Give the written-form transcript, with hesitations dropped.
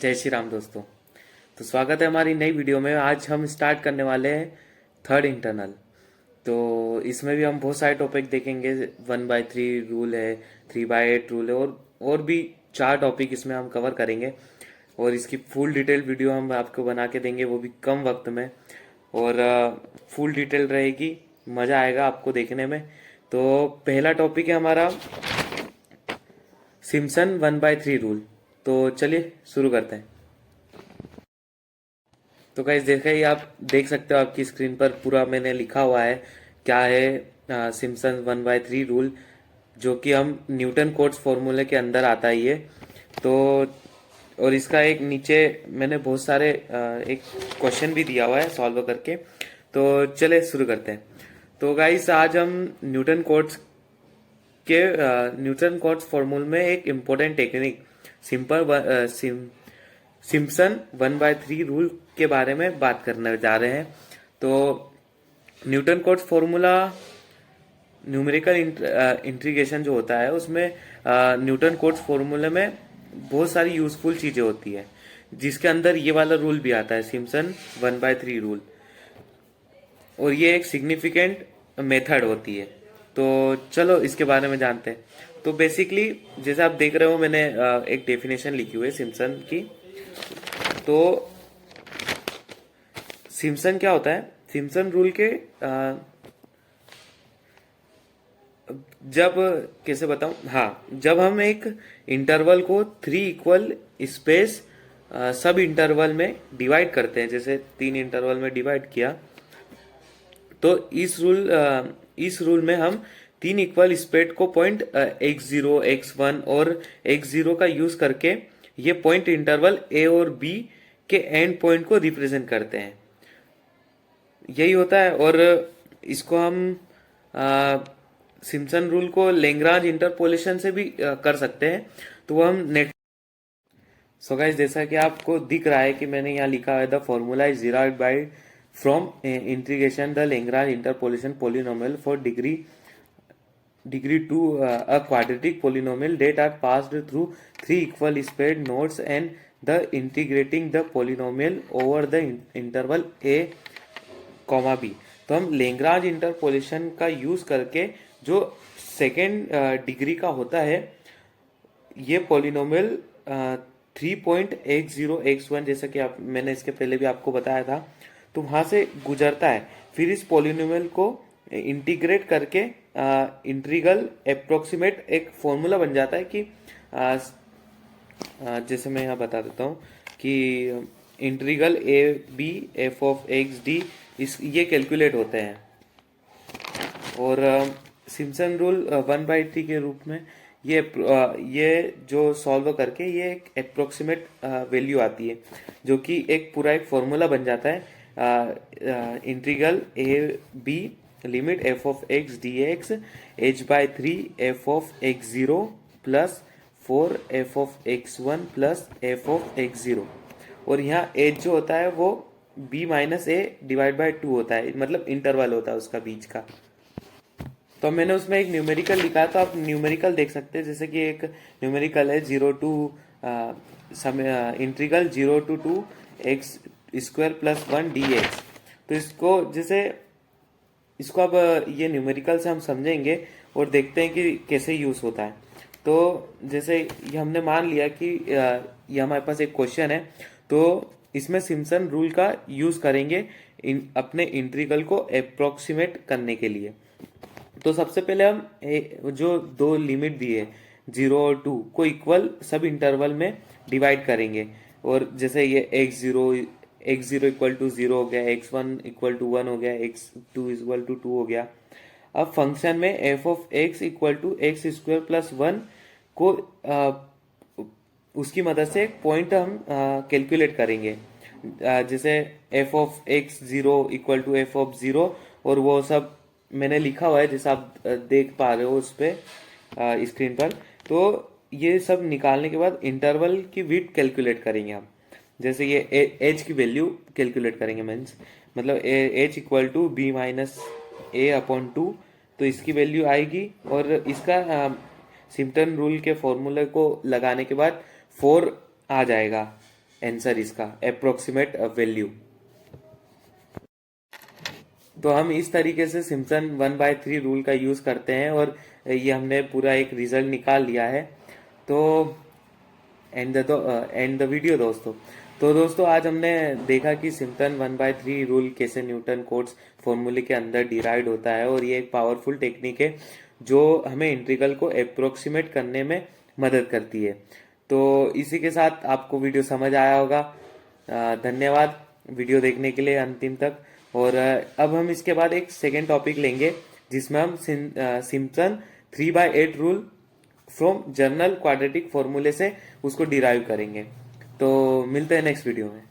जय श्री राम दोस्तों। तो स्वागत है हमारी नई वीडियो में। आज हम स्टार्ट करने वाले हैं थर्ड इंटरनल। तो इसमें भी हम बहुत सारे टॉपिक देखेंगे। 1/3 रूल है, 3/8 रूल है और भी 4 टॉपिक इसमें हम कवर करेंगे। और इसकी फुल डिटेल वीडियो हम आपको बना के देंगे, वो भी कम वक्त में। और फुल डिटेल रहेगी, मज़ा आएगा आपको देखने में। तो पहला टॉपिक है हमारा सिम्पसन 1/3 रूल। तो चलिए शुरू करते हैं। तो गाइस देखा ही, आप देख सकते हो आपकी स्क्रीन पर पूरा मैंने लिखा हुआ है क्या है सिम्पसन 1/3 रूल, जो कि हम न्यूटन कोट्स फॉर्मूले के अंदर आता ही है। तो और इसका एक नीचे मैंने बहुत सारे एक क्वेश्चन भी दिया हुआ है सॉल्व करके। तो चले शुरू करते हैं। तो गाइस आज हम न्यूटन कोट्स फॉर्मूले में एक इम्पोर्टेंट टेक्निक सिम्पसन 1/3 रूल के बारे में बात करने जा रहे हैं। तो Newton Cotes formula numerical integration जो होता है उसमें न्यूटन कोट्स फॉर्मूले में बहुत सारी यूजफुल चीजें होती है, जिसके अंदर ये वाला रूल भी आता है, सिम्पसन 1/3 रूल। और ये एक सिग्निफिकेंट मेथड होती है। तो चलो इसके बारे में जानते हैं। तो बेसिकली जैसे आप देख रहे हो, मैंने एक डेफिनेशन लिखी हुई है सिम्पसन की। तो सिम्पसन क्या होता है? सिम्पसन रूल के जब कैसे बताऊं, हाँ, जब हम एक इंटरवल को 3 इक्वल स्पेस सब इंटरवल में डिवाइड करते हैं, जैसे 3 इंटरवल में डिवाइड किया, तो इस रूल में हम 3 इक्वल स्पेस को पॉइंट x0, x1 और x0 का यूज करके ये पॉइंट इंटरवल a और b के एंड पॉइंट को रिप्रेजेंट करते हैं। यही होता है। और इसको हम सिम्पसन रूल को लेंग्रांज इंटरपोलेशन से भी कर सकते हैं। तो वो हम नेट सो गाइस, जैसा कि आपको दिख रहा है कि मैंने यहाँ लिखा है, the formula is derived by from integration the Lagrange interpolation polynomial for degree 2 a quadratic polynomial that are passed through 3 equal spaced nodes and the integrating the polynomial over the interval a comma B. तो हम लेंग्रांज interpolation का use करके जो second degree का होता है ये polynomial 3.x0x1, जैसा कि मैंने इसके पहले भी आपको बताया था, तो वहां से गुजरता है। फिर इस पोलिनोमियल को इंटीग्रेट करके इंटीग्रल अप्रोक्सीमेट एक फॉर्मूला बन जाता है कि जैसे मैं यहाँ बता देता हूँ कि integral A B F of X D ये कैलकुलेट होते हैं। और सिम्पसन रूल 1/3 के रूप में ये जो सॉल्व करके ये एक अप्रोक्सीमेट वैल्यू आती है, जो कि एक पूरा एक फॉर्मूला बन जाता है। Integral A B limit F of X D X h/3 F of X zero plus 4 F of X one plus F of X zero. और यहाँ h जो होता है वो b-a/2 होता है, मतलब इंटरवल होता है उसका बीच का। तो मैंने उसमें एक न्यूमेरिकल लिखा, तो आप न्यूमेरिकल देख सकते हैं। जैसे कि एक न्यूमेरिकल है 0 to integral 0 to 2 x square plus 1 dx। तो इसको अब ये न्यूमेरिकल से हम समझेंगे और देखते हैं कि कैसे यूज होता है। तो जैसे ये हमने मान लिया कि ये हमारे पास एक क्वेश्चन है, तो इसमें सिम्पसन रूल का यूज करेंगे अपने इंटीग्रल को अप्रोक्सीमेट करने के लिए। तो सबसे पहले हम जो 2 लिमिट दिए 0 और 2 को इक्वल सब इंटरवल में डिवाइड करेंगे। और जैसे ये x0 इक्वल टू 0 हो गया, x1 इक्वल टू 1 हो गया, x2 इक्वल टू 2 हो गया। अब फंक्शन में f of x equal to X square plus 1 को उसकी मदद से एक पॉइंट हम कैलकुलेट करेंगे। जैसे f of x 0 equal to f of 0, और वो सब मैंने लिखा हुआ है जैसा आप देख पा रहे हो उस पे स्क्रीन पर। तो ये सब निकालने के बाद इंटरवल की विड्थ कैलकुलेट करेंगे हम। जैसे ये एच की वैल्यू कैलकुलेट करेंगे, मतलब एच इक्वल टू b-a/2, तो इसकी वैल्यू आएगी। और इसका सिम्पसन रूल के फॉर्मूले को लगाने के बाद 4 आ जाएगा आंसर इसका अप्रोक्सीमेट वैल्यू। तो हम इस तरीके से सिम्पसन 1/3 रूल का यूज करते हैं और ये हमने पूरा एक रिजल्ट निकाल लिया है। तो एंड द वीडियो दोस्तों। तो दोस्तों आज हमने देखा कि सिम्पसन 1/3 रूल कैसे न्यूटन कोट्स फॉर्मूले के अंदर डिराइव होता है, और ये एक पावरफुल टेक्निक है जो हमें इंटीग्रल को अप्रोक्सीमेट करने में मदद करती है। तो इसी के साथ आपको वीडियो समझ आया होगा। धन्यवाद वीडियो देखने के लिए अंतिम तक। और अब हम इसके बाद एक सेकेंड टॉपिक लेंगे जिसमें हम Simpson 3/8 rule from journal quadratic फॉर्मूले से उसको डिराइव करेंगे। तो मिलते हैं नेक्स्ट वीडियो में।